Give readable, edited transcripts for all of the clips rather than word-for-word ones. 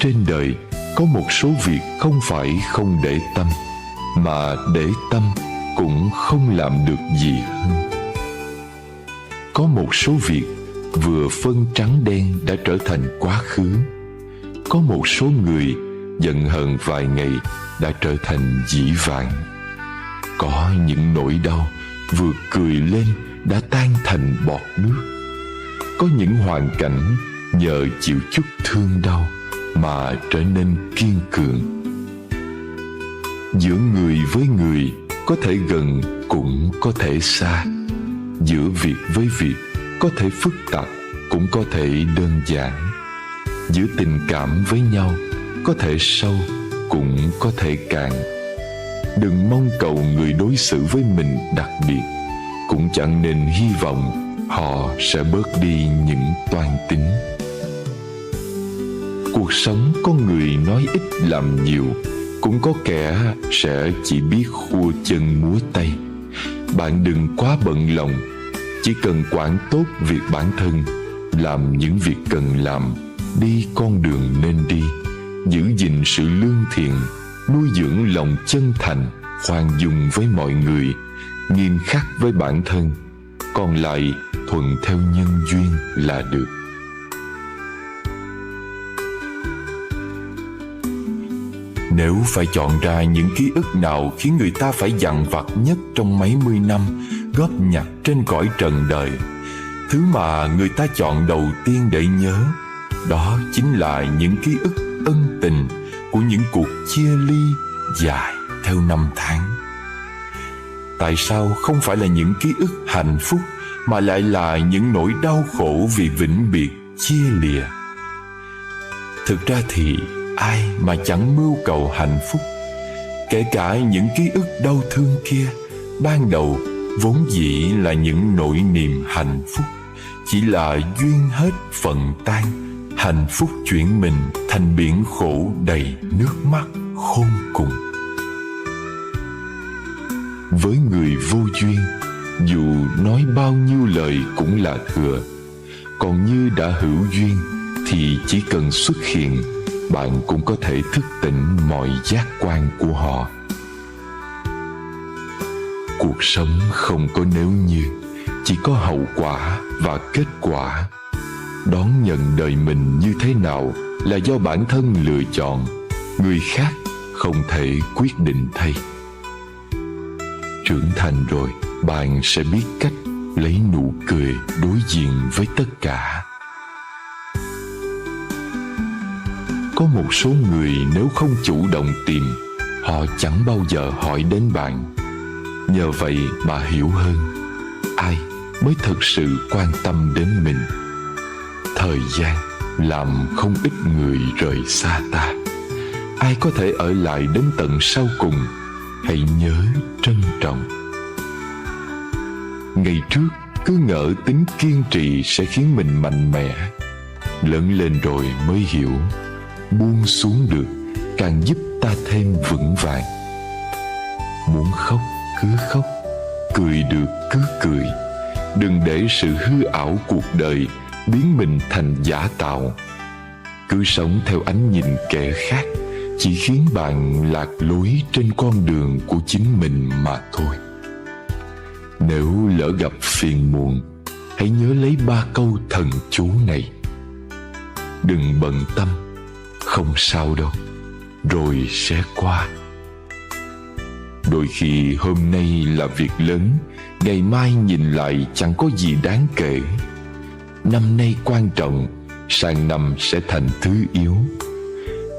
trên đời có một số việc không phải không để tâm, mà để tâm cũng không làm được gì hơn. Có một số việc vừa phân trắng đen đã trở thành quá khứ. Có một số người giận hờn vài ngày đã trở thành dĩ vãng. Có những nỗi đau vừa cười lên đã tan thành bọt nước. Có những hoàn cảnh nhờ chịu chút thương đau mà trở nên kiên cường. Giữa người với người có thể gần cũng có thể xa. Giữa việc với việc có thể phức tạp cũng có thể đơn giản. Giữa tình cảm với nhau có thể sâu cũng có thể cạn. Đừng mong cầu người đối xử với mình đặc biệt, cũng chẳng nên hy vọng họ sẽ bớt đi những toan tính. Cuộc sống có người nói ít làm nhiều, cũng có kẻ sẽ chỉ biết khua chân múa tay. Bạn đừng quá bận lòng, chỉ cần quản tốt việc bản thân, làm những việc cần làm, đi con đường nên đi, giữ gìn sự lương thiện, nuôi dưỡng lòng chân thành, khoan dung với mọi người, nghiêm khắc với bản thân, còn lại thuận theo nhân duyên là được. Nếu phải chọn ra những ký ức nào khiến người ta phải dằn vặt nhất trong mấy mươi năm góp nhặt trên cõi trần đời, thứ mà người ta chọn đầu tiên để nhớ, đó chính là những ký ức ân tình của những cuộc chia ly dài theo năm tháng. Tại sao không phải là những ký ức hạnh phúc mà lại là những nỗi đau khổ vì vĩnh biệt chia lìa? Thực ra thì ai mà chẳng mưu cầu hạnh phúc. Kể cả những ký ức đau thương kia, ban đầu vốn dĩ là những nỗi niềm hạnh phúc, chỉ là duyên hết phận tan, hạnh phúc chuyển mình thành biển khổ đầy nước mắt khôn cùng. Với người vô duyên, dù nói bao nhiêu lời cũng là thừa. Còn như đã hữu duyên thì chỉ cần xuất hiện, bạn cũng có thể thức tỉnh mọi giác quan của họ. Cuộc sống không có nếu như, chỉ có hậu quả và kết quả. Đón nhận đời mình như thế nào là do bản thân lựa chọn, người khác không thể quyết định thay. Trưởng thành rồi, bạn sẽ biết cách lấy nụ cười đối diện với tất cả. Có một số người nếu không chủ động tìm, họ chẳng bao giờ hỏi đến bạn. Nhờ vậy mà hiểu hơn ai mới thực sự quan tâm đến mình. Thời gian làm không ít người rời xa ta. Ai có thể ở lại đến tận sau cùng, hãy nhớ trân trọng. Ngày trước cứ ngỡ tính kiên trì sẽ khiến mình mạnh mẽ, lớn lên rồi mới hiểu buông xuống được càng giúp ta thêm vững vàng. Muốn khóc cứ khóc, cười được cứ cười. Đừng để sự hư ảo cuộc đời biến mình thành giả tạo. Cứ sống theo ánh nhìn kẻ khác chỉ khiến bạn lạc lối trên con đường của chính mình mà thôi. Nếu lỡ gặp phiền muộn, hãy nhớ lấy 3 câu thần chú này. Đừng bận tâm, không sao đâu, rồi sẽ qua. Đôi khi hôm nay là việc lớn, ngày mai nhìn lại chẳng có gì đáng kể. Năm nay quan trọng, sang năm sẽ thành thứ yếu.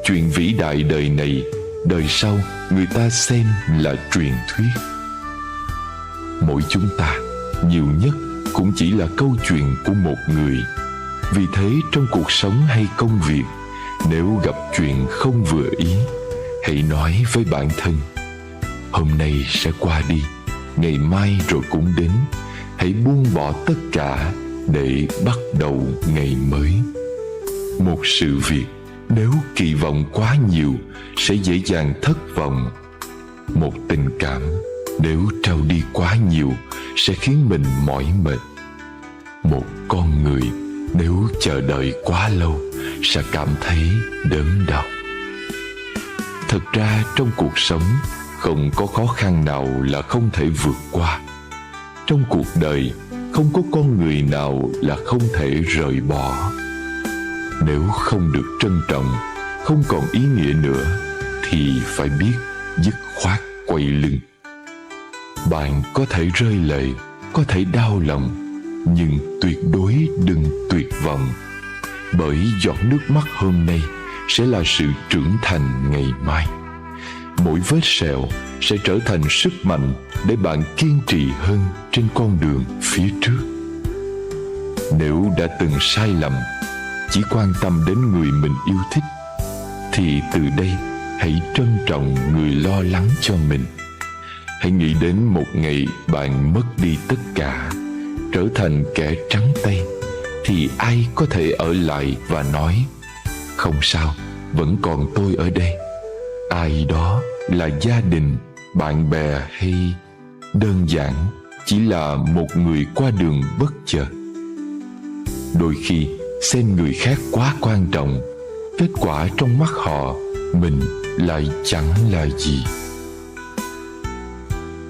Chuyện vĩ đại đời này, đời sau người ta xem là truyền thuyết. Mỗi chúng ta nhiều nhất cũng chỉ là câu chuyện của một người. Vì thế trong cuộc sống hay công việc, nếu gặp chuyện không vừa ý, hãy nói với bản thân: hôm nay sẽ qua đi, ngày mai rồi cũng đến. Hãy buông bỏ tất cả để bắt đầu ngày mới. Một sự việc nếu kỳ vọng quá nhiều sẽ dễ dàng thất vọng. Một tình cảm nếu trao đi quá nhiều sẽ khiến mình mỏi mệt. Một con người nếu chờ đợi quá lâu sẽ cảm thấy đớn đau. Thật ra trong cuộc sống không có khó khăn nào là không thể vượt qua. Trong cuộc đời không có con người nào là không thể rời bỏ. Nếu không được trân trọng, không còn ý nghĩa nữa, thì phải biết dứt khoát quay lưng. Bạn có thể rơi lệ, có thể đau lòng, nhưng tuyệt đối đừng tuyệt vọng, bởi giọt nước mắt hôm nay sẽ là sự trưởng thành ngày mai. Mỗi vết sẹo sẽ trở thành sức mạnh để bạn kiên trì hơn trên con đường phía trước. Nếu đã từng sai lầm, chỉ quan tâm đến người mình yêu thích, thì từ đây hãy trân trọng người lo lắng cho mình. Hãy nghĩ đến một ngày bạn mất đi tất cả, trở thành kẻ trắng tay, thì ai có thể ở lại và nói không sao, vẫn còn tôi ở đây. Ai đó là gia đình, bạn bè hay đơn giản chỉ là một người qua đường bất chợt. Đôi khi xem người khác quá quan trọng, kết quả trong mắt họ mình lại chẳng là gì.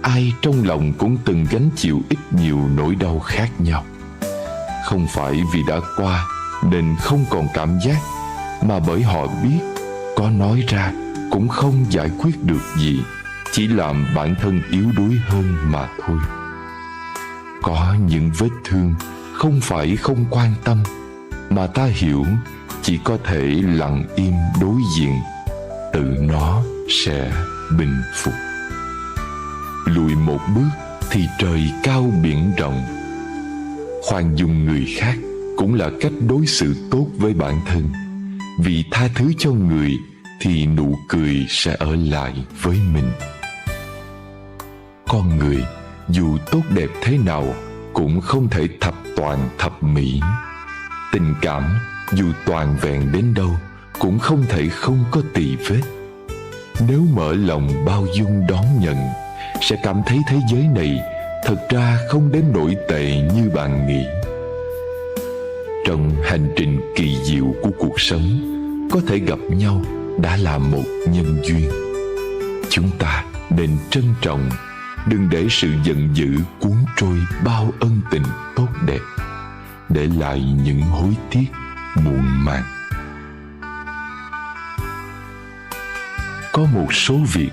Ai trong lòng cũng từng gánh chịu ít nhiều nỗi đau khác nhau. Không phải vì đã qua nên không còn cảm giác, mà bởi họ biết có nói ra cũng không giải quyết được gì, chỉ làm bản thân yếu đuối hơn mà thôi. Có những vết thương không phải không quan tâm, mà ta hiểu chỉ có thể lặng im đối diện, tự nó sẽ bình phục. Lùi một bước thì trời cao biển rộng. Khoan dung người khác cũng là cách đối xử tốt với bản thân, vì tha thứ cho người thì nụ cười sẽ ở lại với mình. Con người dù tốt đẹp thế nào cũng không thể thập toàn thập mỹ. Tình cảm dù toàn vẹn đến đâu cũng không thể không có tì vết. Nếu mở lòng bao dung đón nhận, sẽ cảm thấy thế giới này thật ra không đến nỗi tệ như bạn nghĩ. Trong hành trình kỳ diệu của cuộc sống, có thể gặp nhau đã là một nhân duyên. Chúng ta nên trân trọng, đừng để sự giận dữ cuốn trôi bao ân tình tốt đẹp, để lại những hối tiếc muộn màng. Có một số việc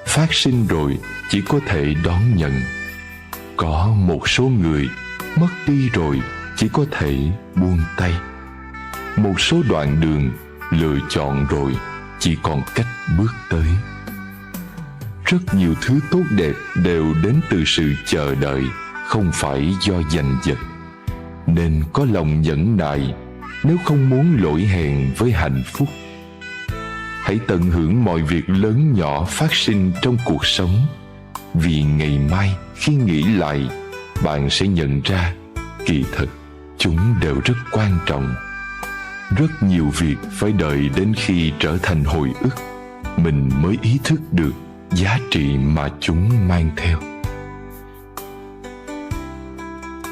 phát sinh rồi chỉ có thể đón nhận. Có một số người mất đi rồi chỉ có thể buông tay. Một số đoạn đường lựa chọn rồi chỉ còn cách bước tới. Rất nhiều thứ tốt đẹp đều đến từ sự chờ đợi, không phải do giành giật. Nên có lòng nhẫn nại nếu không muốn lỗi hẹn với hạnh phúc. Hãy tận hưởng mọi việc lớn nhỏ phát sinh trong cuộc sống, vì ngày mai khi nghĩ lại, bạn sẽ nhận ra kỳ thực chúng đều rất quan trọng. Rất nhiều việc phải đợi đến khi trở thành hồi ức, mình mới ý thức được giá trị mà chúng mang theo.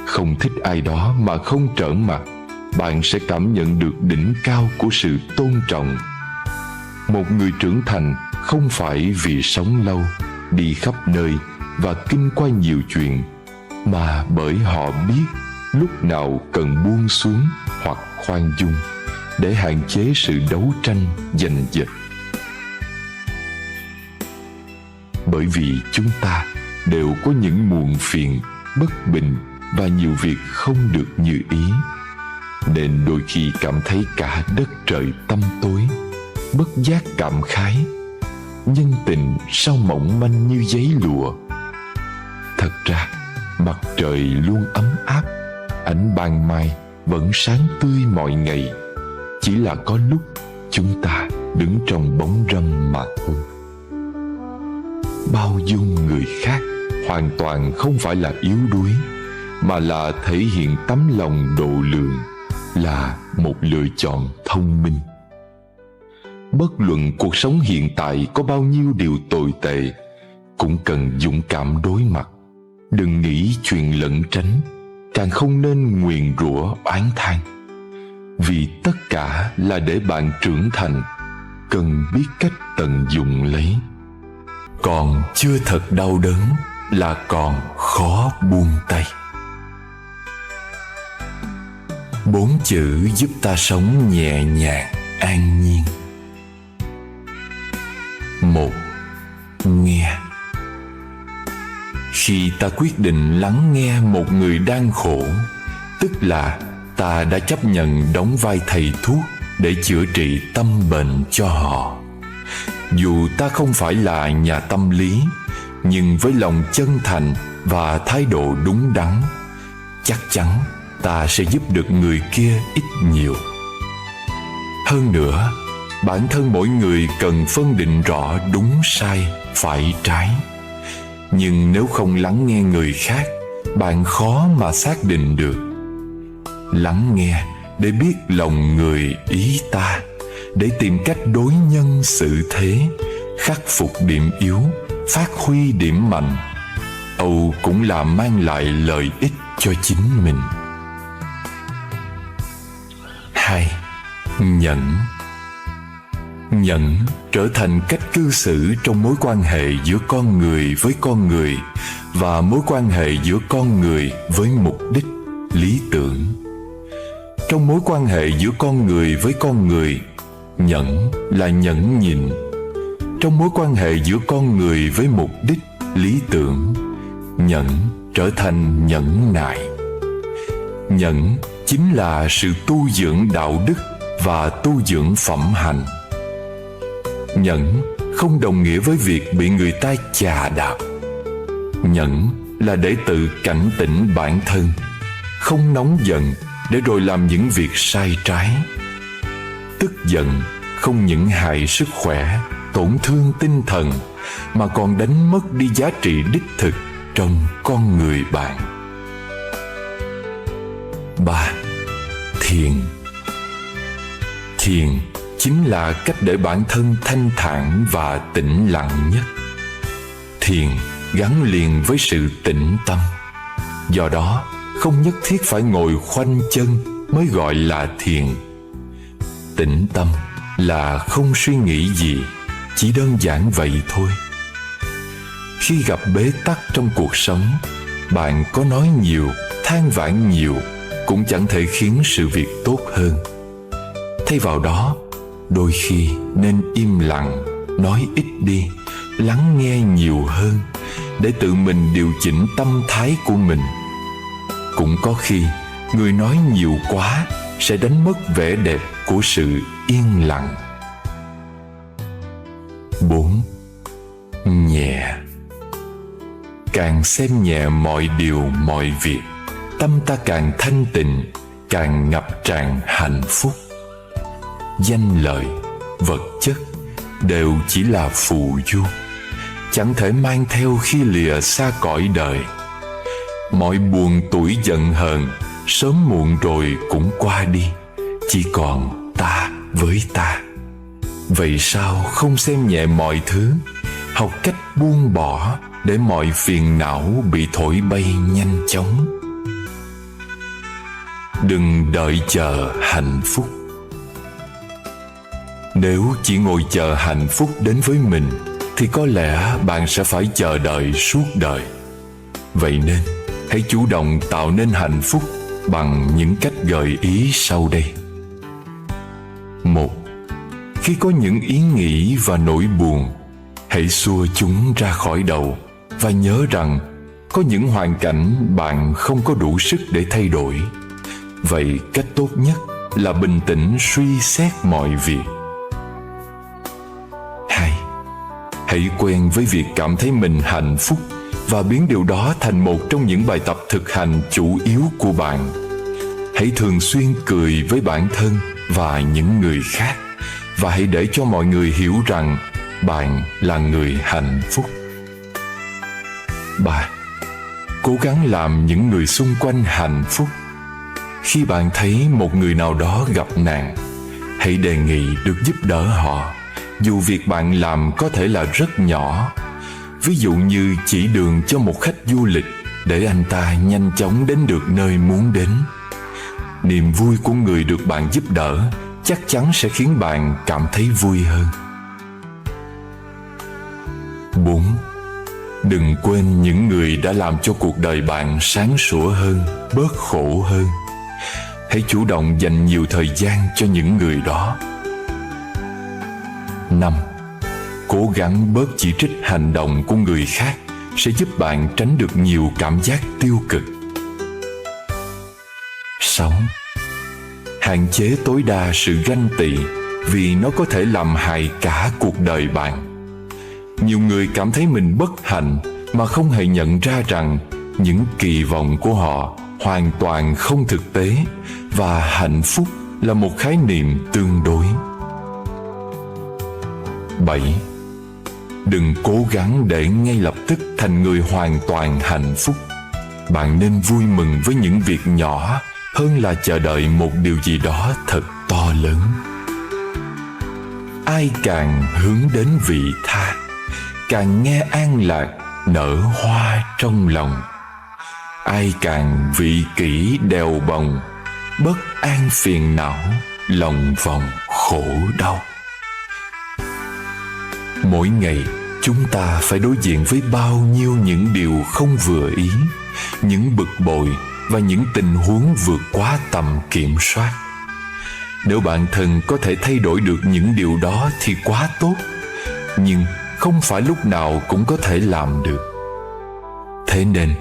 Không thích ai đó mà không trở mặt, bạn sẽ cảm nhận được đỉnh cao của sự tôn trọng. Một người trưởng thành không phải vì sống lâu, đi khắp nơi và kinh qua nhiều chuyện, mà bởi họ biết lúc nào cần buông xuống hoặc khoan dung, để hạn chế sự đấu tranh giành giật. Bởi vì chúng ta đều có những muộn phiền, bất bình và nhiều việc không được như ý, nên đôi khi cảm thấy cả đất trời tăm tối, bất giác cảm khái: nhân tình sao mỏng manh như giấy lụa. Thật ra mặt trời luôn ấm áp, ánh ban mai vẫn sáng tươi mọi ngày, chỉ là có lúc chúng ta đứng trong bóng râm mà thôi. Bao dung người khác hoàn toàn không phải là yếu đuối, mà là thể hiện tấm lòng độ lượng, là một lựa chọn thông minh. Bất luận cuộc sống hiện tại có bao nhiêu điều tồi tệ, cũng cần dũng cảm đối mặt. Đừng nghĩ chuyện lẩn tránh, càng không nên nguyền rủa oán than. vì tất cả là để bạn trưởng thành, cần biết cách tận dụng lấy. Còn chưa thật đau đớn là còn khó buông tay. 4 chữ giúp ta sống nhẹ nhàng, an nhiên. 1. Nghe. Khi ta quyết định lắng nghe một người đang khổ, tức là ta đã chấp nhận đóng vai thầy thuốc để chữa trị tâm bệnh cho họ. Dù ta không phải là nhà tâm lý, nhưng với lòng chân thành và thái độ đúng đắn, chắc chắn ta sẽ giúp được người kia ít nhiều. Hơn nữa, bản thân mỗi người cần phân định rõ đúng sai, phải trái. Nhưng nếu không lắng nghe người khác, bạn khó mà xác định được. Lắng nghe để biết lòng người ý ta, để tìm cách đối nhân xử thế, khắc phục điểm yếu, phát huy điểm mạnh. Âu cũng là mang lại lợi ích cho chính mình. 2. Nhẫn. Nhẫn trở thành cách cư xử trong mối quan hệ giữa con người với con người và mối quan hệ giữa con người với mục đích, lý tưởng. Trong mối quan hệ giữa con người với con người, nhẫn là nhẫn nhịn. Trong mối quan hệ giữa con người với mục đích, lý tưởng, nhẫn trở thành nhẫn nại. Nhẫn chính là sự tu dưỡng đạo đức và tu dưỡng phẩm hạnh. Nhẫn không đồng nghĩa với việc bị người ta chà đạp. Nhẫn là để tự cảnh tỉnh bản thân, không nóng giận để rồi làm những việc sai trái. Tức giận không những hại sức khỏe, tổn thương tinh thần, mà còn đánh mất đi giá trị đích thực trong con người bạn. 3. Thiền. Thiền chính là cách để bản thân thanh thản và tĩnh lặng nhất. Thiền gắn liền với sự tĩnh tâm. Do đó, không nhất thiết phải ngồi khoanh chân mới gọi là thiền. Tĩnh tâm là không suy nghĩ gì, chỉ đơn giản vậy thôi. Khi gặp bế tắc trong cuộc sống, bạn có nói nhiều, than vãn nhiều cũng chẳng thể khiến sự việc tốt hơn. Thay vào đó, đôi khi nên im lặng, nói ít đi, lắng nghe nhiều hơn, để tự mình điều chỉnh tâm thái của mình. Cũng có khi, người nói nhiều quá sẽ đánh mất vẻ đẹp của sự yên lặng. 4. Nhẹ. Càng xem nhẹ mọi điều mọi việc, tâm ta càng thanh tịnh, càng ngập tràn hạnh phúc. Danh lợi, vật chất đều chỉ là phù du, chẳng thể mang theo khi lìa xa cõi đời. Mọi buồn tủi giận hờn sớm muộn rồi cũng qua đi, chỉ còn ta với ta. Vậy sao không xem nhẹ mọi thứ, học cách buông bỏ để mọi phiền não bị thổi bay nhanh chóng. Đừng đợi chờ hạnh phúc. Nếu chỉ ngồi chờ hạnh phúc đến với mình, thì có lẽ bạn sẽ phải chờ đợi suốt đời. Vậy nên, hãy chủ động tạo nên hạnh phúc bằng những cách gợi ý sau đây. 1. Khi có những ý nghĩ và nỗi buồn, hãy xua chúng ra khỏi đầu và nhớ rằng có những hoàn cảnh bạn không có đủ sức để thay đổi. Vậy cách tốt nhất là bình tĩnh suy xét mọi việc. 2. Hãy quen với việc cảm thấy mình hạnh phúc và biến điều đó thành một trong những bài tập thực hành chủ yếu của bạn. Hãy thường xuyên cười với bản thân và những người khác, và hãy để cho mọi người hiểu rằng bạn là người hạnh phúc. 3. Cố gắng làm những người xung quanh hạnh phúc. Khi bạn thấy một người nào đó gặp nạn, hãy đề nghị được giúp đỡ họ, dù việc bạn làm có thể là rất nhỏ. Ví dụ như chỉ đường cho một khách du lịch để anh ta nhanh chóng đến được nơi muốn đến. Niềm vui của người được bạn giúp đỡ chắc chắn sẽ khiến bạn cảm thấy vui hơn. 4. Đừng quên những người đã làm cho cuộc đời bạn sáng sủa hơn, bớt khổ hơn. Hãy chủ động dành nhiều thời gian cho những người đó. 5. Cố gắng bớt chỉ trích hành động của người khác sẽ giúp bạn tránh được nhiều cảm giác tiêu cực. 6. Hạn chế tối đa sự ganh tị vì nó có thể làm hại cả cuộc đời bạn. Nhiều người cảm thấy mình bất hạnh mà không hề nhận ra rằng những kỳ vọng của họ hoàn toàn không thực tế và hạnh phúc là một khái niệm tương đối. 7. Đừng cố gắng để ngay lập tức thành người hoàn toàn hạnh phúc. Bạn nên vui mừng với những việc nhỏ hơn là chờ đợi một điều gì đó thật to lớn. Ai càng hướng đến vị tha, càng nghe an lạc nở hoa trong lòng. Ai càng vị kỷ đèo bồng, bất an phiền não, lòng vòng khổ đau. Mỗi ngày chúng ta phải đối diện với bao nhiêu những điều không vừa ý, những bực bội và những tình huống vượt quá tầm kiểm soát. Nếu bản thân có thể thay đổi được những điều đó thì quá tốt, nhưng không phải lúc nào cũng có thể làm được. Thế nên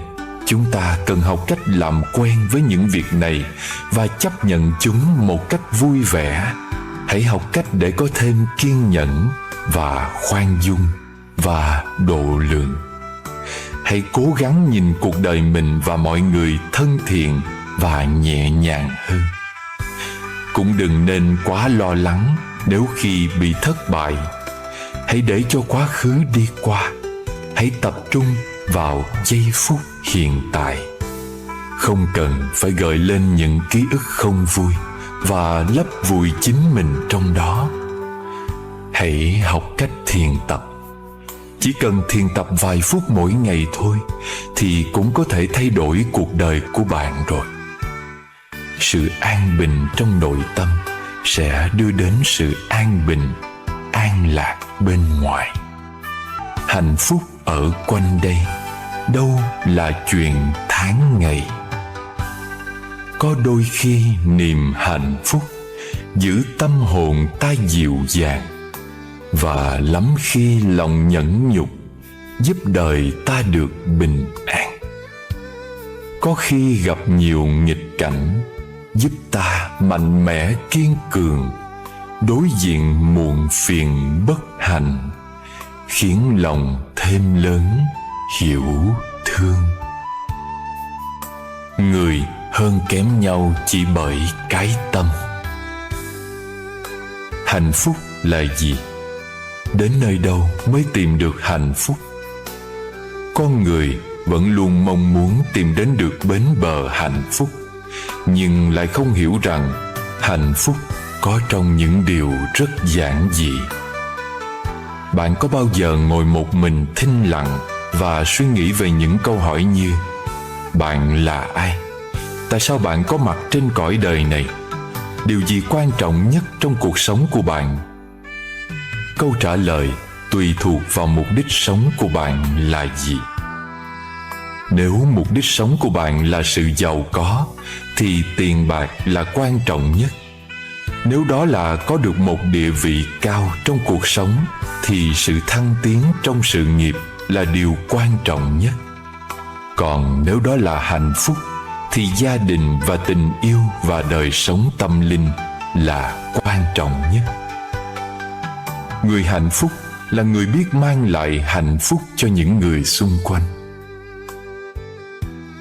chúng ta cần học cách làm quen với những việc này và chấp nhận chúng một cách vui vẻ. Hãy học cách để có thêm kiên nhẫn và khoan dung và độ lượng. Hãy cố gắng nhìn cuộc đời mình và mọi người thân thiện và nhẹ nhàng hơn. Cũng đừng nên quá lo lắng nếu khi bị thất bại. Hãy để cho quá khứ đi qua. Hãy tập trung vào giây phút hiện tại. Không cần phải gợi lên những ký ức không vui và lấp vùi chính mình trong đó. Hãy học cách thiền tập. Chỉ cần thiền tập vài phút mỗi ngày thôi thì cũng có thể thay đổi cuộc đời của bạn rồi. Sự an bình trong nội tâm sẽ đưa đến sự an bình, an lạc bên ngoài. Hạnh phúc ở quanh đây, đâu là chuyện tháng ngày. Có đôi khi niềm hạnh phúc giữ tâm hồn ta dịu dàng, và lắm khi lòng nhẫn nhục giúp đời ta được bình an. Có khi gặp nhiều nghịch cảnh giúp ta mạnh mẽ kiên cường, đối diện muộn phiền bất hạnh, khiến lòng thêm lớn hiểu thương. Người hơn kém nhau chỉ bởi cái tâm. Hạnh phúc là gì? Đến nơi đâu mới tìm được hạnh phúc? Con người vẫn luôn mong muốn tìm đến được bến bờ hạnh phúc, nhưng lại không hiểu rằng hạnh phúc có trong những điều rất giản dị. Bạn có bao giờ ngồi một mình thinh lặng và suy nghĩ về những câu hỏi như: bạn là ai? Tại sao bạn có mặt trên cõi đời này? Điều gì quan trọng nhất trong cuộc sống của bạn? Câu trả lời tùy thuộc vào mục đích sống của bạn là gì. Nếu mục đích sống của bạn là sự giàu có thì tiền bạc là quan trọng nhất. Nếu đó là có được một địa vị cao trong cuộc sống thì sự thăng tiến trong sự nghiệp là điều quan trọng nhất. Còn nếu đó là hạnh phúc thì gia đình và tình yêu và đời sống tâm linh là quan trọng nhất. Người hạnh phúc là người biết mang lại hạnh phúc cho những người xung quanh.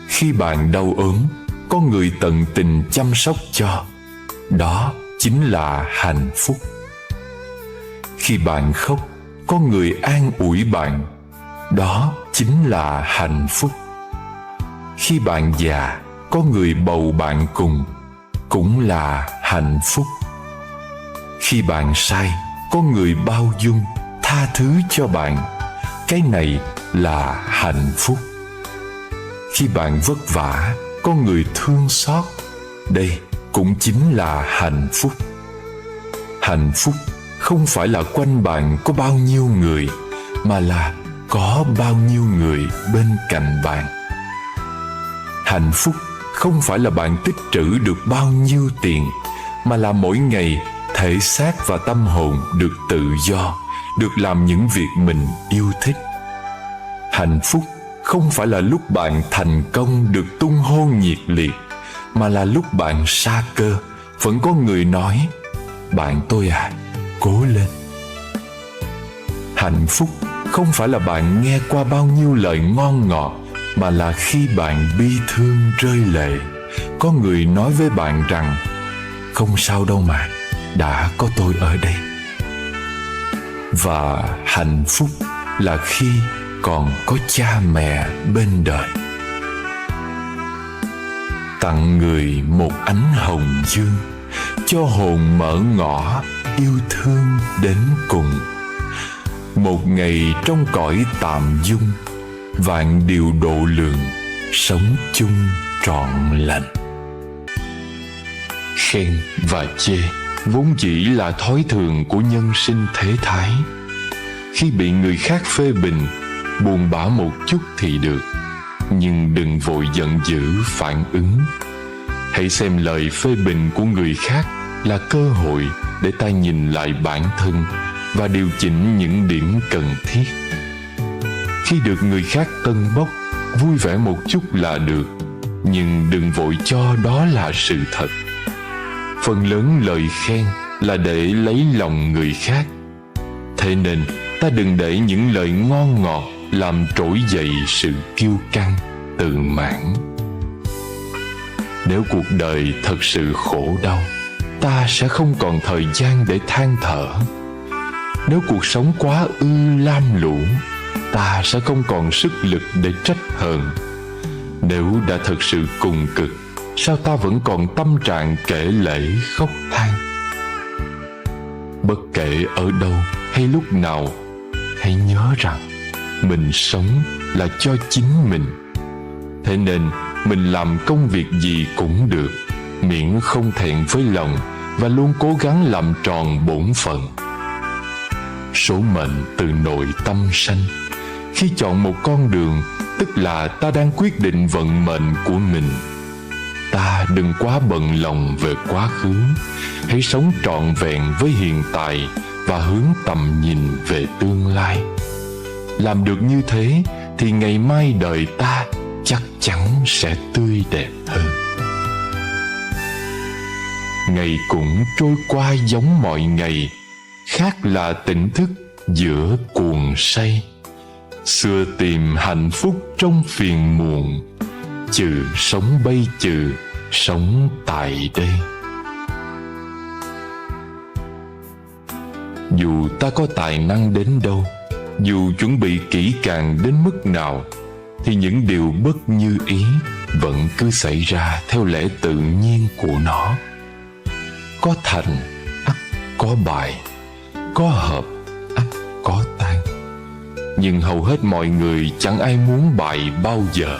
Khi bạn đau ốm, có người tận tình chăm sóc cho, đó chính là hạnh phúc. Khi bạn khóc, có người an ủi bạn, đó chính là hạnh phúc. Khi bạn già, có người bầu bạn cùng, cũng là hạnh phúc. Khi bạn sai, có người bao dung, tha thứ cho bạn, cái này là hạnh phúc. Khi bạn vất vả, có người thương xót, đây cũng chính là hạnh phúc. Hạnh phúc không phải là quanh bạn có bao nhiêu người, mà là có bao nhiêu người bên cạnh bạn. Hạnh phúc không phải là bạn tích trữ được bao nhiêu tiền, mà là mỗi ngày thể xác và tâm hồn được tự do, được làm những việc mình yêu thích. Hạnh phúc không phải là lúc bạn thành công được tung hô nhiệt liệt, mà là lúc bạn sa cơ vẫn có người nói: bạn tôi à, cố lên. Hạnh phúc không phải là bạn nghe qua bao nhiêu lời ngon ngọt, mà là khi bạn bi thương rơi lệ, có người nói với bạn rằng: không sao đâu mà, đã có tôi ở đây. Và hạnh phúc là khi còn có cha mẹ bên đời. Tặng người một ánh hồng dương, cho hồn mở ngõ yêu thương đến cùng. Một ngày trong cõi tạm dung, vạn điều độ lượng, sống chung trọn lành. Khen và chê vốn dĩ là thói thường của nhân sinh thế thái. Khi bị người khác phê bình, buồn bã một chút thì được, nhưng đừng vội giận dữ phản ứng. Hãy xem lời phê bình của người khác là cơ hội để ta nhìn lại bản thân và điều chỉnh những điểm cần thiết. Khi được người khác tâng bốc, vui vẻ một chút là được, nhưng đừng vội cho đó là sự thật. Phần lớn lời khen là để lấy lòng người khác. Thế nên ta đừng để những lời ngon ngọt làm trỗi dậy sự kiêu căng, tự mãn. Nếu cuộc đời thật sự khổ đau, ta sẽ không còn thời gian để than thở. Nếu cuộc sống quá ư lam lũ, ta sẽ không còn sức lực để trách hờn. Nếu đã thật sự cùng cực, sao ta vẫn còn tâm trạng kể lể khóc than? Bất kể ở đâu hay lúc nào, hãy nhớ rằng mình sống là cho chính mình. Thế nên mình làm công việc gì cũng được, miễn không thẹn với lòng và luôn cố gắng làm tròn bổn phận. Số mệnh từ nội tâm sanh. Khi chọn một con đường, tức là ta đang quyết định vận mệnh của mình. Ta đừng quá bận lòng về quá khứ, hãy sống trọn vẹn với hiện tại và hướng tầm nhìn về tương lai. Làm được như thế thì ngày mai đời ta chắc chắn sẽ tươi đẹp hơn. Ngày cũng trôi qua giống mọi ngày, khác là tỉnh thức giữa cuồng say. Xưa tìm hạnh phúc trong phiền muộn, trừ sống bây trừ sống tại đây. Dù ta có tài năng đến đâu, dù chuẩn bị kỹ càng đến mức nào, thì những điều bất như ý vẫn cứ xảy ra theo lẽ tự nhiên của nó. Có thành ắt có bại, có hợp ắt có tan. Nhưng hầu hết mọi người chẳng ai muốn bại bao giờ.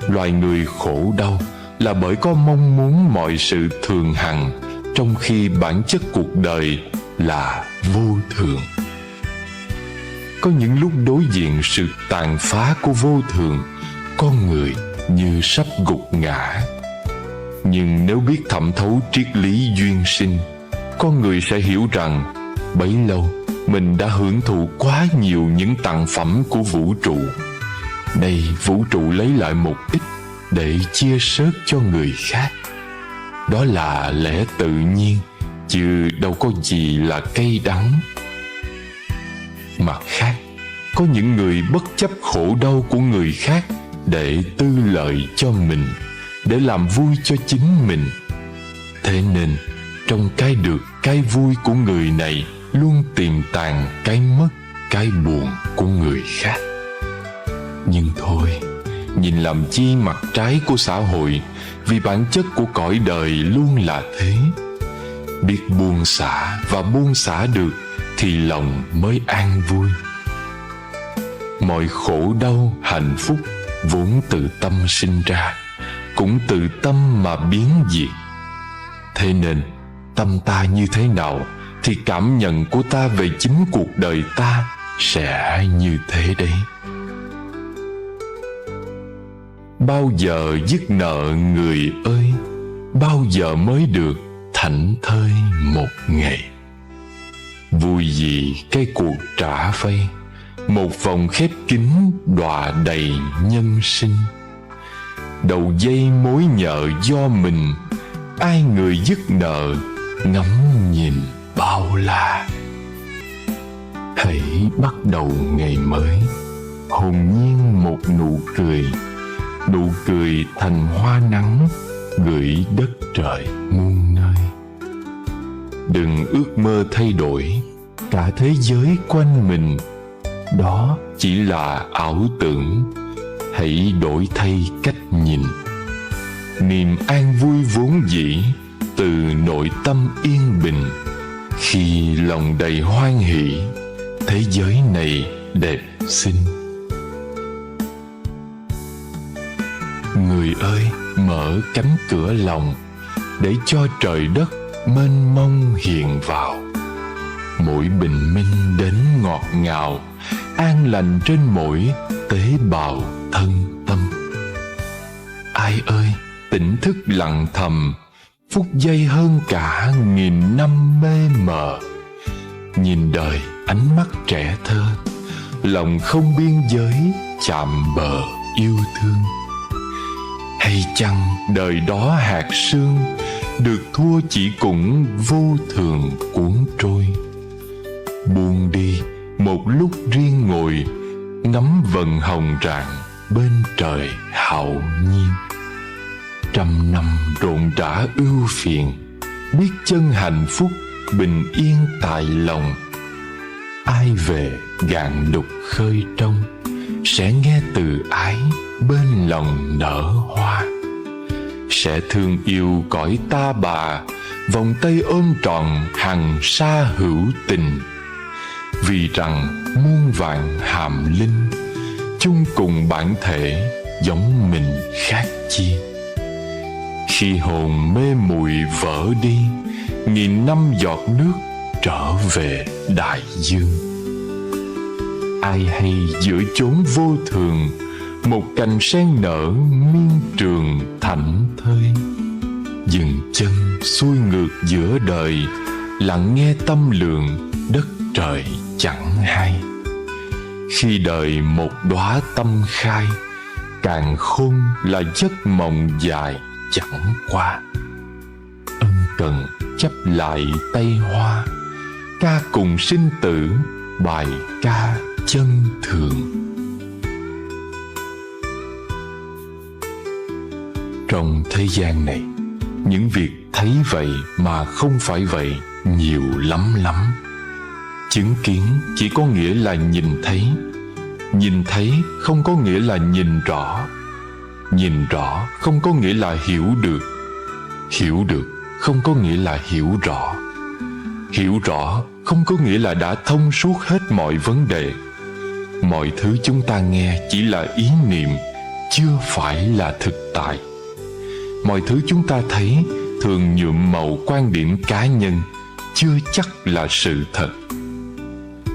Loài người khổ đau là bởi có mong muốn mọi sự thường hằng, trong khi bản chất cuộc đời là vô thường. Có những lúc đối diện sự tàn phá của vô thường, con người như sắp gục ngã. Nhưng nếu biết thẩm thấu triết lý duyên sinh, con người sẽ hiểu rằng bấy lâu mình đã hưởng thụ quá nhiều những tặng phẩm của vũ trụ. Nay vũ trụ lấy lại một ít để chia sớt cho người khác. Đó là lẽ tự nhiên, chứ đâu có gì là cay đắng. Mặt khác, có những người bất chấp khổ đau của người khác để tư lợi cho mình, để làm vui cho chính mình. Thế nên trong cái được cái vui của người này luôn tiềm tàng cái mất cái buồn của người khác. Nhưng thôi, nhìn làm chi mặt trái của xã hội, vì bản chất của cõi đời luôn là thế. Biết buông xả và buông xả được thì lòng mới an vui. Mọi khổ đau, hạnh phúc vốn từ tâm sinh ra, cũng từ tâm mà biến diệt. Thế nên tâm ta như thế nào thì cảm nhận của ta về chính cuộc đời ta sẽ như thế đấy. Bao giờ dứt nợ người ơi, bao giờ mới được thảnh thơi một ngày. Vui gì cái cuộc trả vay, một vòng khép kín đọa đầy nhân sinh. Đầu dây mối nhợ do mình, ai người dứt nợ ngắm nhìn bao la. Hãy bắt đầu ngày mới, hồn nhiên một nụ cười, nụ cười thành hoa nắng gửi đất trời muôn nơi. Đừng ước mơ thay đổi cả thế giới quanh mình, đó chỉ là ảo tưởng. Hãy đổi thay cách nhìn. Niềm an vui vốn dĩ từ nội tâm yên bình. Khi lòng đầy hoan hỷ, thế giới này đẹp xinh. Người ơi, mở cánh cửa lòng để cho trời đất mênh mông hiện vào. Mỗi bình minh đến ngọt ngào, an lành trên mỗi tế bào thân tâm. Ai ơi, tỉnh thức lặng thầm, phút giây hơn cả nghìn năm mê mờ. Nhìn đời ánh mắt trẻ thơ, lòng không biên giới chạm bờ yêu thương. Hay chăng đời đó hạt sương, được thua chỉ cũng vô thường cuốn trôi. Buông đi một lúc riêng ngồi, ngắm vầng hồng rạng bên trời hạo nhiên. Trăm năm rộn rã ưu phiền, biết chân hạnh phúc bình yên tại lòng. Ai về gạn đục khơi trong, sẽ nghe từ ái bên lòng nở hoa. Sẽ thương yêu cõi ta bà, vòng tay ôm trọn hằng sa hữu tình. Vì rằng muôn vạn hàm linh, chung cùng bản thể giống mình khác chi. Khi hồn mê muội vỡ đi, nghìn năm giọt nước trở về đại dương. Ai hay giữa chốn vô thường, một cành sen nở miên trường thảnh thơi. Dừng chân xuôi ngược giữa đời, lặng nghe tâm lượng đất trời chẳng hay. Khi đời một đóa tâm khai, càng khôn là giấc mộng dài chẳng qua. Ân cần chấp lại tay hoa, ca cùng sinh tử bài ca chân thường. Trong thế gian này, những việc thấy vậy mà không phải vậy nhiều lắm lắm. Chứng kiến chỉ có nghĩa là nhìn thấy. Nhìn thấy không có nghĩa là nhìn rõ. Nhìn rõ không có nghĩa là hiểu được. Hiểu được không có nghĩa là hiểu rõ. Hiểu rõ không có nghĩa là đã thông suốt hết mọi vấn đề. Mọi thứ chúng ta nghe chỉ là ý niệm, chưa phải là thực tại. Mọi thứ chúng ta thấy thường nhuộm màu quan điểm cá nhân, chưa chắc là sự thật.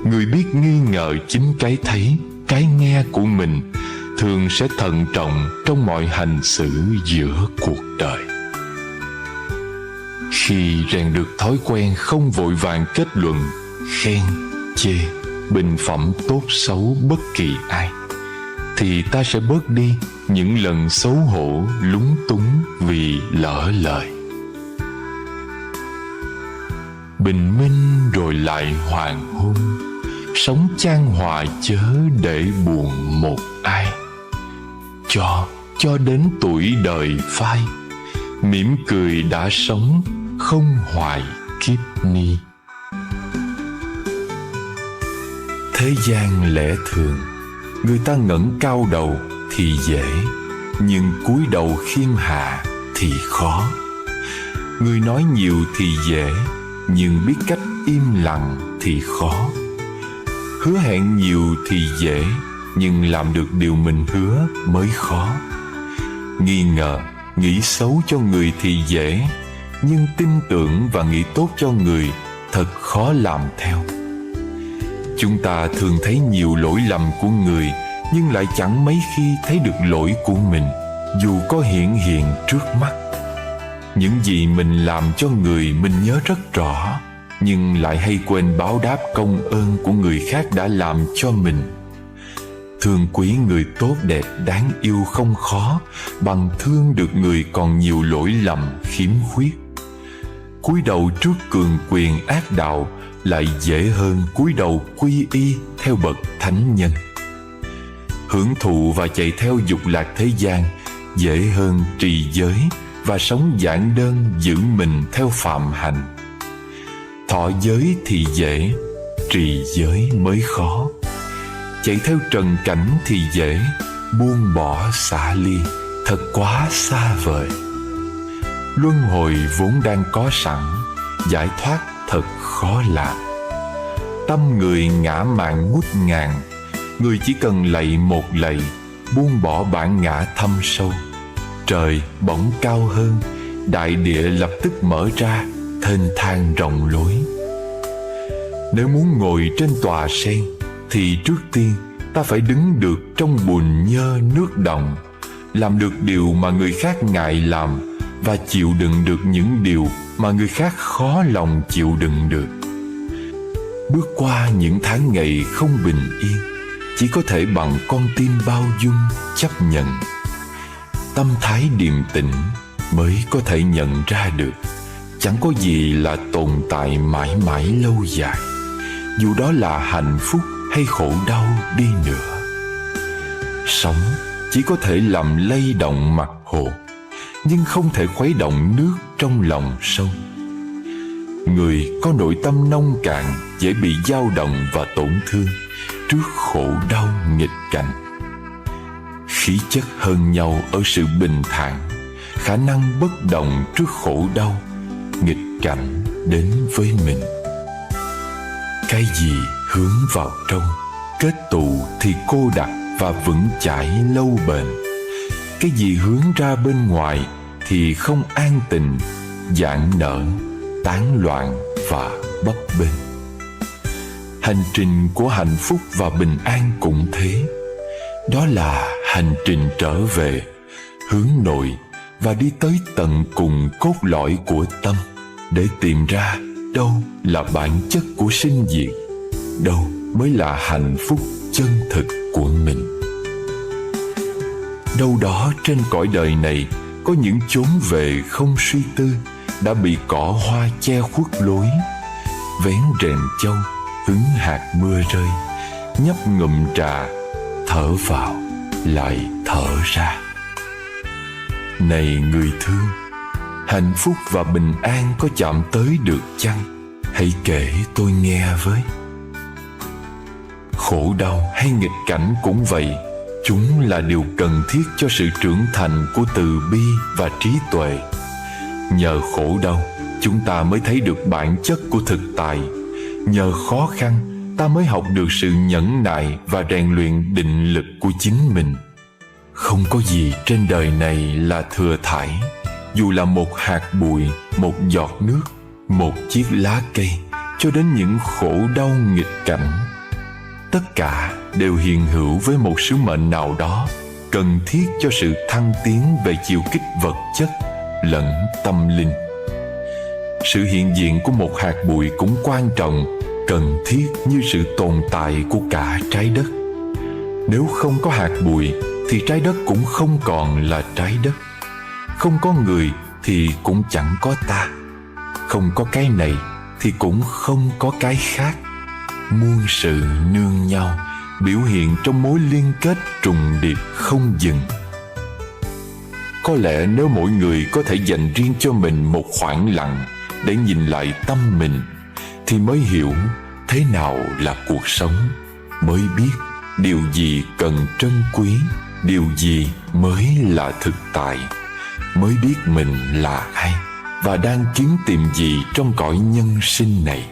Người biết nghi ngờ chính cái thấy, cái nghe của mình thường sẽ thận trọng trong mọi hành xử giữa cuộc đời. Khi rèn được thói quen không vội vàng kết luận, khen, chê, bình phẩm tốt xấu bất kỳ ai, thì ta sẽ bớt đi những lần xấu hổ lúng túng vì lỡ lời. Bình minh rồi lại hoàng hôn, sống chan hòa chớ để buồn một ai. Cho đến tuổi đời phai, mỉm cười đã sống không hoài kiếp ni. Thế gian lẽ thường, người ta ngẩng cao đầu thì dễ, nhưng cúi đầu khiêm hạ thì khó. Người nói nhiều thì dễ, nhưng biết cách im lặng thì khó. Hứa hẹn nhiều thì dễ, nhưng làm được điều mình hứa mới khó. Nghi ngờ, nghĩ xấu cho người thì dễ, nhưng tin tưởng và nghĩ tốt cho người thật khó làm theo. Chúng ta thường thấy nhiều lỗi lầm của người, nhưng lại chẳng mấy khi thấy được lỗi của mình, dù có hiển hiện trước mắt. Những gì mình làm cho người mình nhớ rất rõ, nhưng lại hay quên báo đáp công ơn của người khác đã làm cho mình. Thương quý người tốt đẹp đáng yêu không khó bằng thương được người còn nhiều lỗi lầm khiếm khuyết. Cúi đầu trước cường quyền ác đạo lại dễ hơn cúi đầu quy y theo bậc thánh nhân. Hưởng thụ và chạy theo dục lạc thế gian dễ hơn trì giới và sống giản đơn giữ mình theo phạm hạnh. Thọ giới thì dễ, trì giới mới khó. Chạy theo trần cảnh thì dễ, buông bỏ xả ly thật quá xa vời. Luân hồi vốn đang có sẵn, giải thoát thật khó làm. Tâm người ngã mạn ngút ngàn, người chỉ cần lạy một lạy, buông bỏ bản ngã thâm sâu. Trời bỗng cao hơn, đại địa lập tức mở ra, thênh thang rộng lối. Nếu muốn ngồi trên tòa sen, thì trước tiên ta phải đứng được trong bùn nhơ nước động, làm được điều mà người khác ngại làm, và chịu đựng được những điều mà người khác khó lòng chịu đựng được. Bước qua những tháng ngày không bình yên, chỉ có thể bằng con tim bao dung, chấp nhận. Tâm thái điềm tĩnh mới có thể nhận ra được chẳng có gì là tồn tại mãi mãi lâu dài, dù đó là hạnh phúc hay khổ đau đi nữa. Sống chỉ có thể làm lay động mặt hồ, nhưng không thể khuấy động nước trong lòng sông. Người có nội tâm nông cạn dễ bị dao động và tổn thương trước khổ đau nghịch cảnh. Khí chất hơn nhau ở sự bình thản, khả năng bất động trước khổ đau, nghịch cảnh đến với mình. Cái gì hướng vào trong, kết tụ thì cô đặc và vững chãi lâu bền. Cái gì hướng ra bên ngoài thì không an tình, giãn nở, tán loạn và bấp bênh. Hành trình của hạnh phúc và bình an cũng thế. Đó là hành trình trở về, hướng nội và đi tới tận cùng cốt lõi của tâm, để tìm ra đâu là bản chất của sinh diệt, đâu mới là hạnh phúc chân thực của mình. Đâu đó trên cõi đời này có những chốn về không suy tư, đã bị cỏ hoa che khuất lối. Vén rèm châu, hứng hạt mưa rơi, nhấp ngụm trà, thở vào lại thở ra. Này người thương, hạnh phúc và bình an có chạm tới được chăng? Hãy kể tôi nghe với. Khổ đau hay nghịch cảnh cũng vậy, chúng là điều cần thiết cho sự trưởng thành của từ bi và trí tuệ. Nhờ khổ đau, chúng ta mới thấy được bản chất của thực tại. Nhờ khó khăn, ta mới học được sự nhẫn nại và rèn luyện định lực của chính mình. Không có gì trên đời này là thừa thãi, dù là một hạt bụi, một giọt nước, một chiếc lá cây, cho đến những khổ đau nghịch cảnh. Tất cả đều hiện hữu với một sứ mệnh nào đó, cần thiết cho sự thăng tiến về chiều kích vật chất lẫn tâm linh. Sự hiện diện của một hạt bụi cũng quan trọng, cần thiết như sự tồn tại của cả trái đất. Nếu không có hạt bụi thì trái đất cũng không còn là trái đất. Không có người thì cũng chẳng có ta. Không có cái này thì cũng không có cái khác. Muôn sự nương nhau, biểu hiện trong mối liên kết trùng điệp không dừng. Có lẽ nếu mỗi người có thể dành riêng cho mình một khoảng lặng để nhìn lại tâm mình, thì mới hiểu thế nào là cuộc sống, mới biết điều gì cần trân quý, điều gì mới là thực tại, mới biết mình là ai và đang kiếm tìm gì trong cõi nhân sinh này.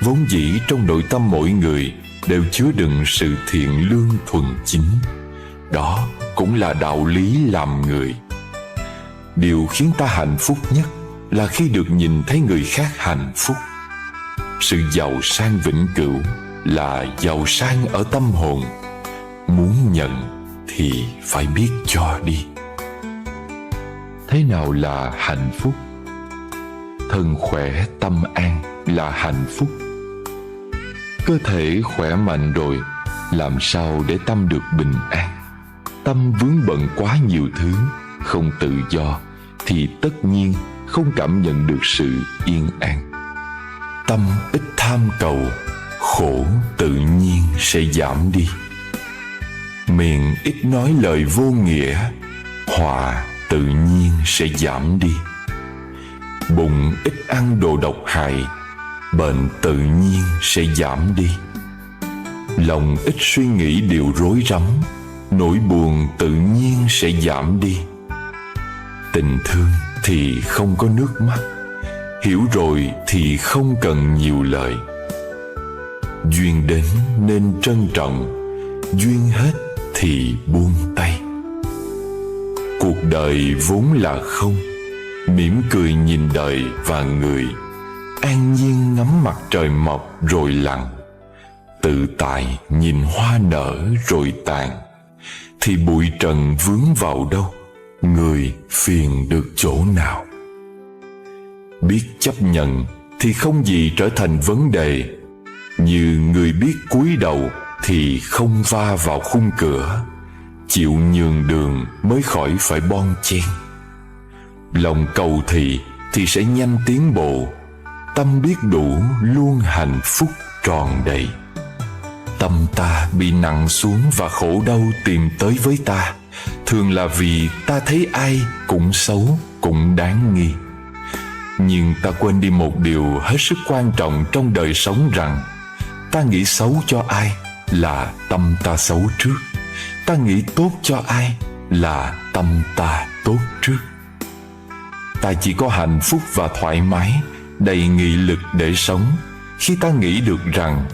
Vốn dĩ trong nội tâm mỗi người đều chứa đựng sự thiện lương thuần chính. Đó cũng là đạo lý làm người. Điều khiến ta hạnh phúc nhất là khi được nhìn thấy người khác hạnh phúc. Sự giàu sang vĩnh cửu là giàu sang ở tâm hồn. Muốn nhận thì phải biết cho đi. Thế nào là hạnh phúc? Thân khỏe tâm an là hạnh phúc. Cơ thể khỏe mạnh rồi, làm sao để tâm được bình an? Tâm vướng bận quá nhiều thứ, không tự do, thì tất nhiên không cảm nhận được sự yên an. Tâm ít tham cầu, khổ tự nhiên sẽ giảm đi. Miệng ít nói lời vô nghĩa, họa tự nhiên sẽ giảm đi. Bụng ít ăn đồ độc hại, bệnh tự nhiên sẽ giảm đi. Lòng ít suy nghĩ điều rối rắm, nỗi buồn tự nhiên sẽ giảm đi. Tình thương thì không có nước mắt, hiểu rồi thì không cần nhiều lời. Duyên đến nên trân trọng, duyên hết thì buông tay. Cuộc đời vốn là không, mỉm cười nhìn đời và người, an nhiên ngắm mặt trời mọc rồi lặn, tự tại nhìn hoa nở rồi tàn, thì bụi trần vướng vào đâu, người phiền được chỗ nào. Biết chấp nhận thì không gì trở thành vấn đề, như người biết cúi đầu thì không va vào khung cửa, chịu nhường đường mới khỏi phải bon chen. Lòng cầu thị thì sẽ nhanh tiến bộ, tâm biết đủ luôn hạnh phúc tròn đầy. Tâm ta bị nặng xuống và khổ đau tìm tới với ta, thường là vì ta thấy ai cũng xấu, cũng đáng nghi. Nhưng ta quên đi một điều hết sức quan trọng trong đời sống, rằng ta nghĩ xấu cho ai là tâm ta xấu trước, ta nghĩ tốt cho ai là tâm ta tốt trước. Ta chỉ có hạnh phúc và thoải mái, đầy nghị lực để sống, khi ta nghĩ được rằng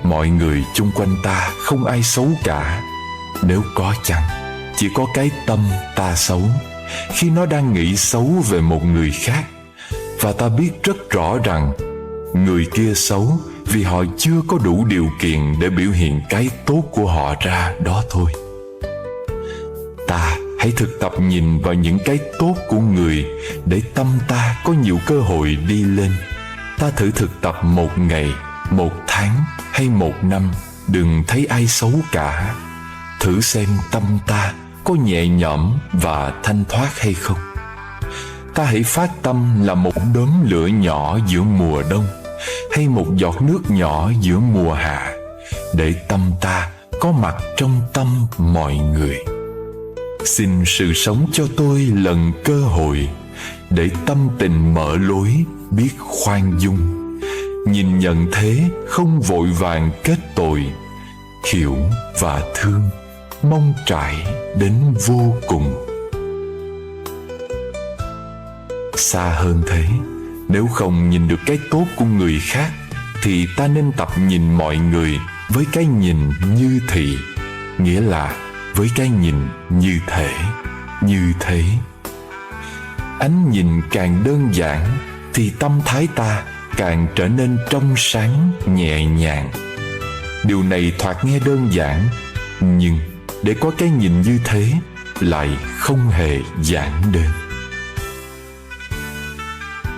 mọi người chung quanh ta không ai xấu cả. Nếu có chăng chỉ có cái tâm ta xấu, khi nó đang nghĩ xấu về một người khác, và ta biết rất rõ rằng người kia xấu vì họ chưa có đủ điều kiện để biểu hiện cái tốt của họ ra đó thôi. Ta hãy thực tập nhìn vào những cái tốt của người, để tâm ta có nhiều cơ hội đi lên. Ta thử thực tập một ngày, một tháng hay một năm, đừng thấy ai xấu cả. Thử xem tâm ta có nhẹ nhõm và thanh thoát hay không. Ta hãy phát tâm là một đốm lửa nhỏ giữa mùa đông, hay một giọt nước nhỏ giữa mùa hạ, để tâm ta có mặt trong tâm mọi người. Xin sự sống cho tôi lần cơ hội, để tâm tình mở lối biết khoan dung, nhìn nhận thế không vội vàng kết tội, hiểu và thương, mong trải đến vô cùng. Xa hơn thế, nếu không nhìn được cái tốt của người khác, thì ta nên tập nhìn mọi người với cái nhìn như thị, nghĩa là với cái nhìn như thể, như thế. Ánh nhìn càng đơn giản, thì tâm thái ta càng trở nên trong sáng, nhẹ nhàng. Điều này thoạt nghe đơn giản, nhưng để có cái nhìn như thế lại không hề giản đơn.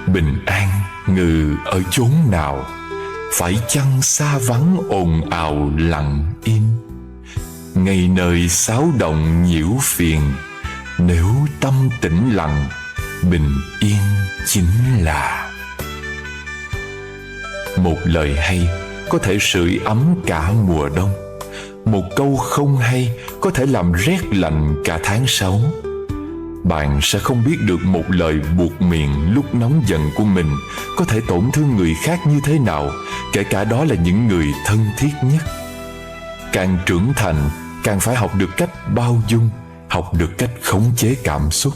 Bình an ngự ở chốn nào, phải chăng xa vắng ồn ào lặng im, ngày nơi xáo động nhiễu phiền, nếu tâm tĩnh lặng, bình yên chính là. Một lời hay có thể sưởi ấm cả mùa đông, một câu không hay có thể làm rét lạnh cả tháng 6. Bạn sẽ không biết được một lời buột miệng lúc nóng giận của mình có thể tổn thương người khác như thế nào, kể cả đó là những người thân thiết nhất. Càng trưởng thành, càng phải học được cách bao dung, học được cách khống chế cảm xúc.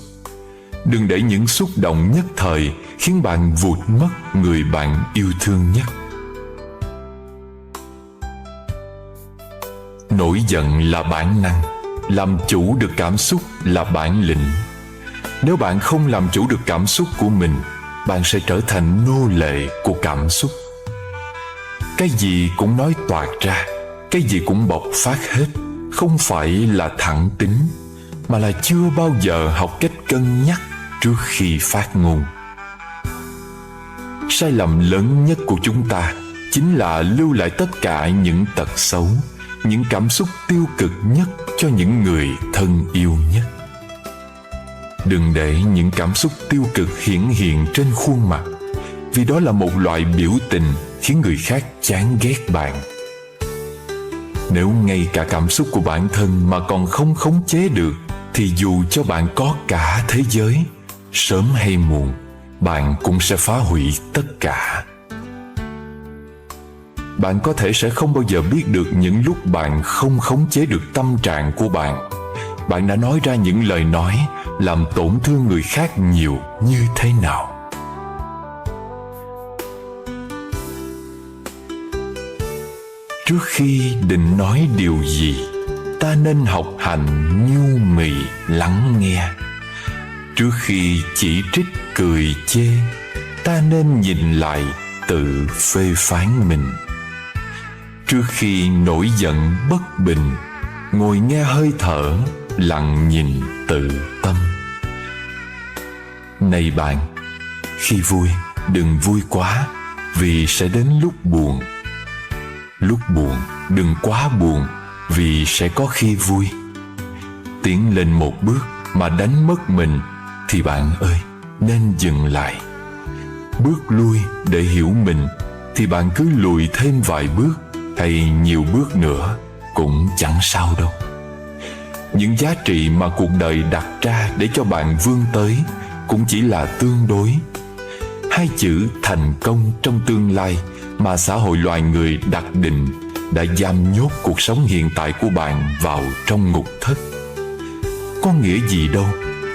Đừng để những xúc động nhất thời khiến bạn vụt mất người bạn yêu thương nhất. Nổi giận là bản năng, làm chủ được cảm xúc là bản lĩnh. Nếu bạn không làm chủ được cảm xúc của mình, bạn sẽ trở thành nô lệ của cảm xúc. Cái gì cũng nói toạc ra, cái gì cũng bộc phát hết, không phải là thẳng tính, mà là chưa bao giờ học cách cân nhắc trước khi phát ngôn. Sai lầm lớn nhất của chúng ta chính là lưu lại tất cả những tật xấu, những cảm xúc tiêu cực nhất cho những người thân yêu nhất. Đừng để những cảm xúc tiêu cực hiển hiện trên khuôn mặt, vì đó là một loại biểu tình khiến người khác chán ghét bạn. Nếu ngay cả cảm xúc của bản thân mà còn không khống chế được, thì dù cho bạn có cả thế giới, sớm hay muộn, bạn cũng sẽ phá hủy tất cả. Bạn có thể sẽ không bao giờ biết được những lúc bạn không khống chế được tâm trạng của bạn. Bạn đã nói ra những lời nói làm tổn thương người khác nhiều như thế nào. Trước khi định nói điều gì, ta nên học hành nhu mì lắng nghe. Trước khi chỉ trích cười chê, ta nên nhìn lại tự phê phán mình. Trước khi nổi giận bất bình, ngồi nghe hơi thở, lặng nhìn tự tâm. Này bạn, khi vui đừng vui quá, vì sẽ đến lúc buồn. Lúc buồn đừng quá buồn, vì sẽ có khi vui. Tiến lên một bước mà đánh mất mình, thì bạn ơi, nên dừng lại. Bước lui để hiểu mình, thì bạn cứ lùi thêm vài bước hay nhiều bước nữa cũng chẳng sao đâu. Những giá trị mà cuộc đời đặt ra để cho bạn vươn tới cũng chỉ là tương đối. Hai chữ thành công trong tương lai mà xã hội loài người đặt định đã giam nhốt cuộc sống hiện tại của bạn vào trong ngục thất. Có nghĩa gì đâu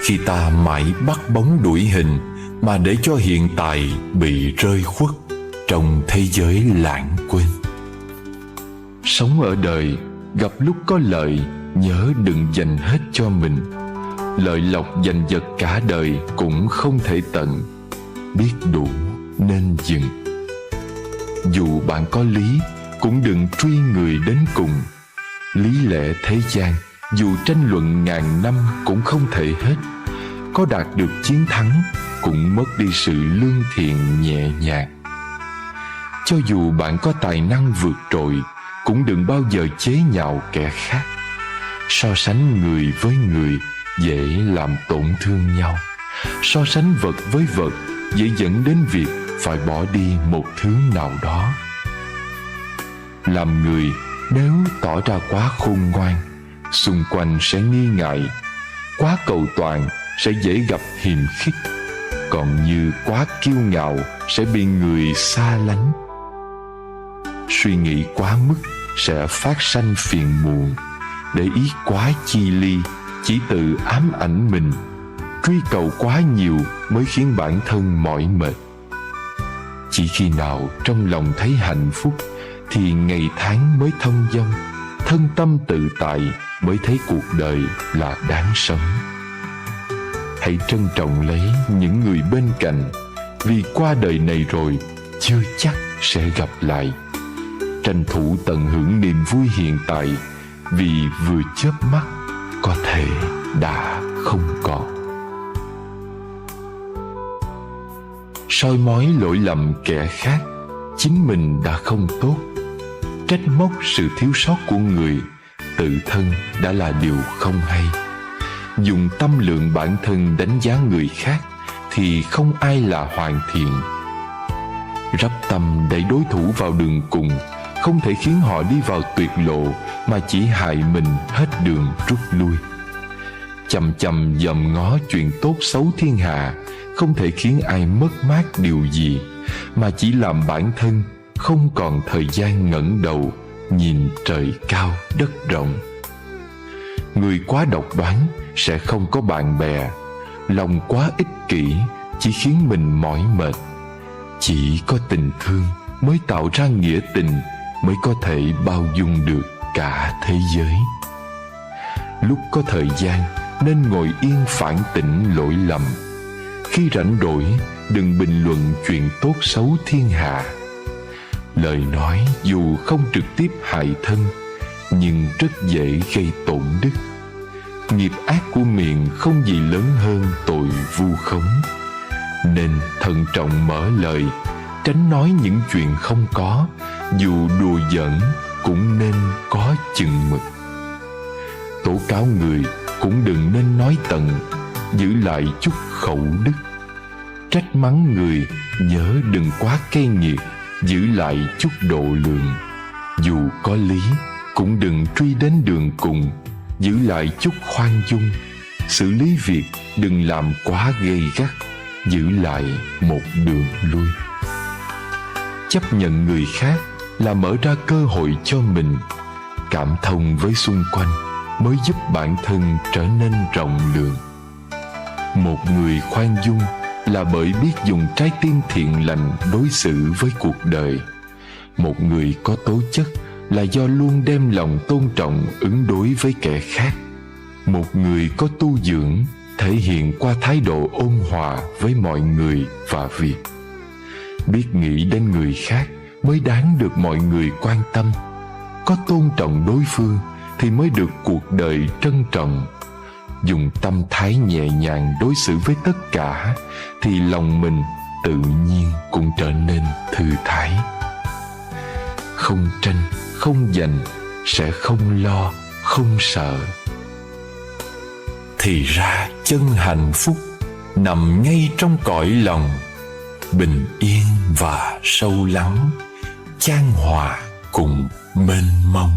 khi ta mãi bắt bóng đuổi hình mà để cho hiện tại bị rơi khuất trong thế giới lãng quên. Sống ở đời, gặp lúc có lợi, nhớ đừng dành hết cho mình. Lợi lộc giành giật cả đời cũng không thể tận, biết đủ nên dừng. Dù bạn có lý, cũng đừng truy người đến cùng. Lý lẽ thế gian, dù tranh luận ngàn năm cũng không thể hết. Có đạt được chiến thắng, cũng mất đi sự lương thiện nhẹ nhàng. Cho dù bạn có tài năng vượt trội, cũng đừng bao giờ chế nhạo kẻ khác. So sánh người với người dễ làm tổn thương nhau. So sánh vật với vật dễ dẫn đến việc phải bỏ đi một thứ nào đó. Làm người nếu tỏ ra quá khôn ngoan, xung quanh sẽ nghi ngại. Quá cầu toàn sẽ dễ gặp hiềm khích. Còn như quá kiêu ngạo sẽ bị người xa lánh. Suy nghĩ quá mức sẽ phát sanh phiền muộn. Để ý quá chi ly chỉ tự ám ảnh mình. Truy cầu quá nhiều mới khiến bản thân mỏi mệt. Chỉ khi nào trong lòng thấy hạnh phúc thì ngày tháng mới thông dong. Thân tâm tự tại mới thấy cuộc đời là đáng sống. Hãy trân trọng lấy những người bên cạnh, vì qua đời này rồi chưa chắc sẽ gặp lại. Tranh thủ tận hưởng niềm vui hiện tại, vì vừa chớp mắt có thể đã không còn. Soi mói lỗi lầm kẻ khác, chính mình đã không tốt. Trách móc sự thiếu sót của người, tự thân đã là điều không hay. Dùng tâm lượng bản thân đánh giá người khác thì không ai là hoàn thiện. Rắp tâm đẩy đối thủ vào đường cùng không thể khiến họ đi vào tuyệt lộ, mà chỉ hại mình hết đường rút lui. Chằm chằm dòm ngó chuyện tốt xấu thiên hạ không thể khiến ai mất mát điều gì, mà chỉ làm bản thân không còn thời gian ngẩng đầu nhìn trời cao đất rộng. Người quá độc đoán sẽ không có bạn bè. Lòng quá ích kỷ chỉ khiến mình mỏi mệt. Chỉ có tình thương mới tạo ra nghĩa tình, mới có thể bao dung được cả thế giới. Lúc có thời gian nên ngồi yên phản tỉnh lỗi lầm. Khi rảnh rỗi đừng bình luận chuyện tốt xấu thiên hạ. Lời nói dù không trực tiếp hại thân, nhưng rất dễ gây tổn đức. Nghiệp ác của miệng không gì lớn hơn tội vu khống. Nên thận trọng mở lời, tránh nói những chuyện không có, dù đùa giỡn cũng nên có chừng mực. Tố cáo người cũng đừng nên nói tận, giữ lại chút khẩu đức. Trách mắng người nhớ đừng quá cay nghiệt, giữ lại chút độ lượng. Dù có lý cũng đừng truy đến đường cùng, giữ lại chút khoan dung. Xử lý việc đừng làm quá gay gắt, giữ lại một đường lui. Chấp nhận người khác là mở ra cơ hội cho mình. Cảm thông với xung quanh mới giúp bản thân trở nên rộng lượng. Một người khoan dung là bởi biết dùng trái tim thiện lành đối xử với cuộc đời. Một người có tố chất là do luôn đem lòng tôn trọng ứng đối với kẻ khác. Một người có tu dưỡng thể hiện qua thái độ ôn hòa với mọi người và việc. Biết nghĩ đến người khác mới đáng được mọi người quan tâm. Có tôn trọng đối phương thì mới được cuộc đời trân trọng. Dùng tâm thái nhẹ nhàng đối xử với tất cả thì lòng mình tự nhiên cũng trở nên thư thái. Không tranh, không giành, sẽ không lo, không sợ. Thì ra chân hạnh phúc nằm ngay trong cõi lòng, bình yên và sâu lắng, chan hòa cùng mênh mông.